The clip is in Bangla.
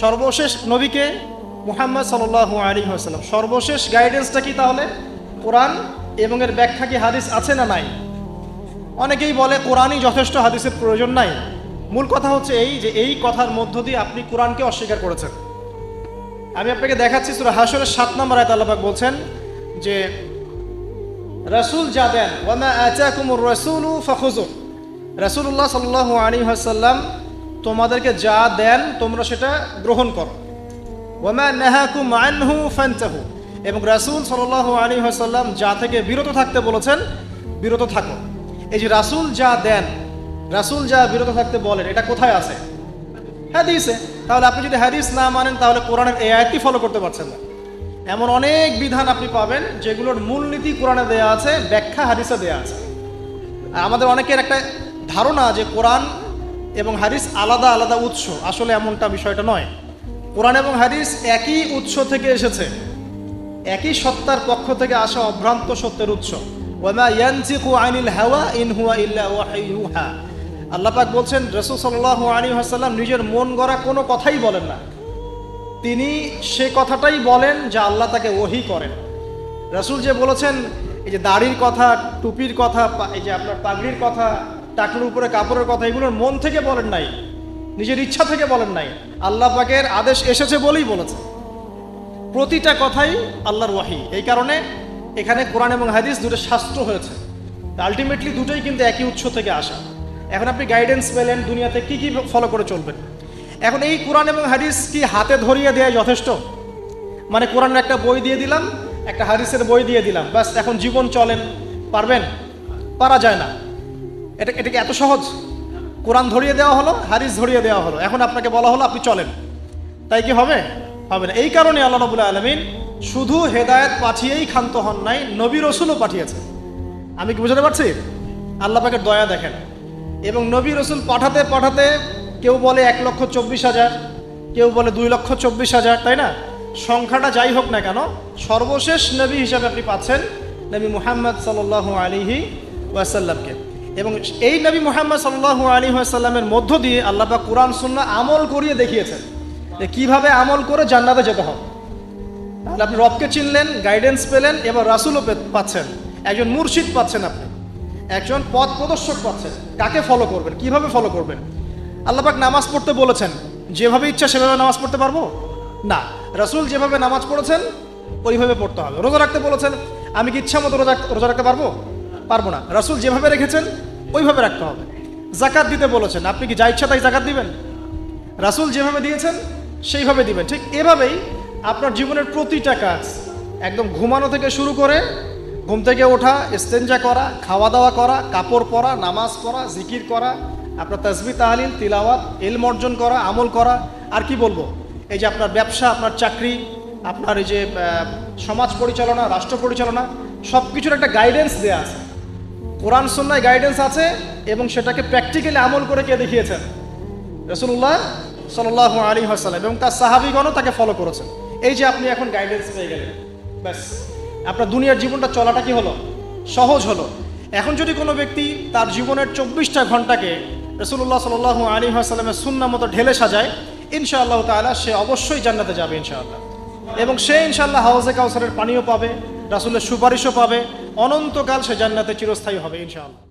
সর্বশেষ নবীকে মুহাম্মদ সাল্লাল্লাহু আলাইহি ওয়াসাল্লাম। সর্বশেষ গাইডেন্সটা কি তাহলে? কোরআন এবং এর ব্যাখ্যা কি হাদিস আছে না নাই? অনেকেই বলে কোরআনই যথেষ্ট, হাদিসের প্রয়োজন নাই। মূল কথা হচ্ছে এই যে এই কথার মধ্য দিয়ে আপনি কোরআনকে অস্বীকার করেছেন। আমি আপনাকে দেখাচ্ছি সূরা হাশরের 7 নম্বর আয়াতে আল্লাহ পাক বলছেন যে রাসূল যা দেন ওয়া মা আতাকুমুর রাসূলু ফাখুযু, রাসূলুল্লাহ সাল্লাল্লাহু আলাইহি ওয়াসাল্লাম তোমাদেরকে যা দেন তোমরা সেটা গ্রহণ করো। ওয়া মা নাহাকুম আনহু ফান্তাহু, এবং রাসূল সাল্লাল্লাহু আলাইহি ওয়াসাল্লাম যা থেকে বিরত থাকতে বলেছেন বিরত থাকো। এই যে রাসূল যা দেন, রাসূল যা বিরত থাকতে বলেন, এটা কোথায় আছে? হাদিসে। তাহলে আপনি যদি হাদিস না মানেন তাহলে কোরআনের এই আয়াতটি ফলো করতে পারছেন না। এমন অনেক বিধান আপনি পাবেন যেগুলোর মূলনীতি কোরআনে দেয়া আছে, ব্যাখ্যা হাদিসে দেয়া আছে। আমাদের অনেকের একটা ধারণা যে কোরআন এবং হাদিস আলাদা আলাদা উৎস, আসলে এমনটা বিষয়টা নয়। কোরআন এবং হাদিস একই উৎস থেকে এসেছে, একই সত্তার পক্ষ থেকে আসা অভ্রান্ত সত্যের উৎস। ওয়ামা ইয়ানতিকু আনিল হাওয়া ইন হুয়া ইল্লা ওয়াহয়ুন ইউহা। আল্লাহ পাক বলছেন রাসূল সাল্লাল্লাহু আলাইহি ওয়াসাল্লাম নিজের মন গড়া কোনো কথাই বলেন না, তিনি সে কথাটাই বলেন যা আল্লাহ তাকে ওহী করেন। রাসূল যে বলেছেন এই যে দাড়ির কথা, টুপির কথা, এই যে আপনার পাগড়ির কথা, টাকনুর উপরে কাপড়ের কথা, এগুলোর মন থেকে বলেন নাই, নিজের ইচ্ছা থেকে বলেন নাই, আল্লাহ পাকের আদেশ এসেছে বলেই বলেছে। প্রতিটা কথাই আল্লাহর ওয়াহী। এই কারণে এখানে কোরআন এবং হাদিস দুটো শাস্ত্র হয়েছে, আলটিমেটলি দুটোই কিন্তু একই উৎস থেকে আসা। এখন আপনি গাইডেন্স পেলেন দুনিয়াতে কি কি ফলো করে চলবেন। এখন এই কোরআন এবং হাদিস কি হাতে ধরিয়ে দেওয়া যথেষ্ট? মানে কোরআনের একটা বই দিয়ে দিলাম, একটা হাদিসের বই দিয়ে দিলাম, ব্যাস এখন জীবন চলেন, পারবেন? পারা যায় না। এটা কি এত সহজ? কোরআন ধরিয়ে দেওয়া হলো, হাদিস ধরিয়ে দেওয়া হলো, এখন আপনাকে বলা হলো আপনি চলেন, তাই কি হবে? হবে না। এই কারণে আল্লাহ রাব্বুল আলামিন শুধু হেদায়েত পাঠিয়েই ক্ষান্ত হন নাই, নবী রসুলও পাঠিয়েছেন। আমি কি বুঝতে পারছি? আল্লাহ পাকের দয়া দেখেন। এবং নবী রসুল পাঠাতে পাঠাতে কেউ বলে 1,24,000, কেউ বলে 2,24,000, তাই না? সংখ্যাটা যাই হোক না কেন, সর্বশেষ নবী হিসাবে আপনি পাচ্ছেন নবী মুহাম্মদ সাল্লাল্লাহু আলাইহি ওয়াসাল্লামকে। এবং এই নবী মুহাম্মদ সাল্লাল্লাহু আলাইহি ওয়াসাল্লামের মধ্য দিয়ে আল্লাহ পাক কুরআন সুন্নাহ আমল করিয়ে দেখিয়েছেন যে কীভাবে আমল করে জান্নাতে যেতে হবে। তাহলে আপনি রবকে চিনলেন, গাইডেন্স পেলেন, এবার রাসূলও পাচ্ছেন, একজন মুর্শিদ পাচ্ছেন, আপনি একজন পথ প্রদর্শক পাচ্ছেন। কাকে ফলো করবেন, কিভাবে ফলো করবেন? আল্লাহ পাক নামাজ পড়তে বলেছেন, যেভাবে ইচ্ছা সেভাবে নামাজ পড়তে পারবো না। রাসূল যেভাবে নামাজ পড়েছেন ওইভাবে পড়তে হবে। রোজা রাখতে বলেছেন, আমি কি ইচ্ছা মতো রোজা রাখতে পারবো? পারবো না। রাসূল যেভাবে রেখেছেন ওইভাবে রাখতে হবে। যাকাত দিতে বলেছেন, আপনি কি যা ইচ্ছা তাই যাকাত দিবেন? রাসূল যেভাবে দিয়েছেন সেইভাবে দিবেন। ঠিক এভাবেই আপনার জীবনের প্রতিটা কাজ, একদম ঘুমানো থেকে শুরু করে ঘুম থেকে ওঠা, ইস্তেঞ্জা করা, খাওয়া দাওয়া করা, কাপড় পরা, নামাজ পড়া, জিকির করা, আপনার তাসবিহ তাহলিল তিলাওয়াত, ইলম অর্জন করা, আমল করা, আর কি বলবো, এই যে আপনার ব্যবসা, আপনার চাকরি, আপনার এই যে সমাজ পরিচালনা, রাষ্ট্র পরিচালনা, সব কিছুর একটা গাইডেন্স দেয়া আছে। কোরআন সুন্নাহয় গাইডেন্স আছে এবং সেটাকে প্র্যাকটিক্যালি আমল করে কে দেখিয়েছেন? রাসূলুল্লাহ সাল্লাল্লাহু আলাইহি ওয়াসাল্লাম এবং তার সাহাবীগণও তাকে ফলো করেছেন। এই যে আপনি এখন গাইডেন্স পেয়ে গেলেন, ব্যাস আপনার দুনিয়ার জীবনটা চলাটা কি হলো? সহজ হলো। এখন যদি কোনো ব্যক্তি তার জীবনের 24টা ঘন্টাকে রাসূলুল্লাহ সাল্লাল্লাহু আলাইহি ওয়াসাল্লামের সুন্নাহ মতো ঢেলে সাজায়, ইনশাআল্লাহ তাআলা সে অবশ্যই জান্নাতে যাবে ইনশাআল্লাহ। এবং সে ইনশাআল্লাহ হাউজে কাউসারের পানিও পাবে, রাসূলের সুপারিশও পাবে, অনন্তকাল সে জান্নাতে চিরস্থায়ী হবে ইনশাআল্লাহ।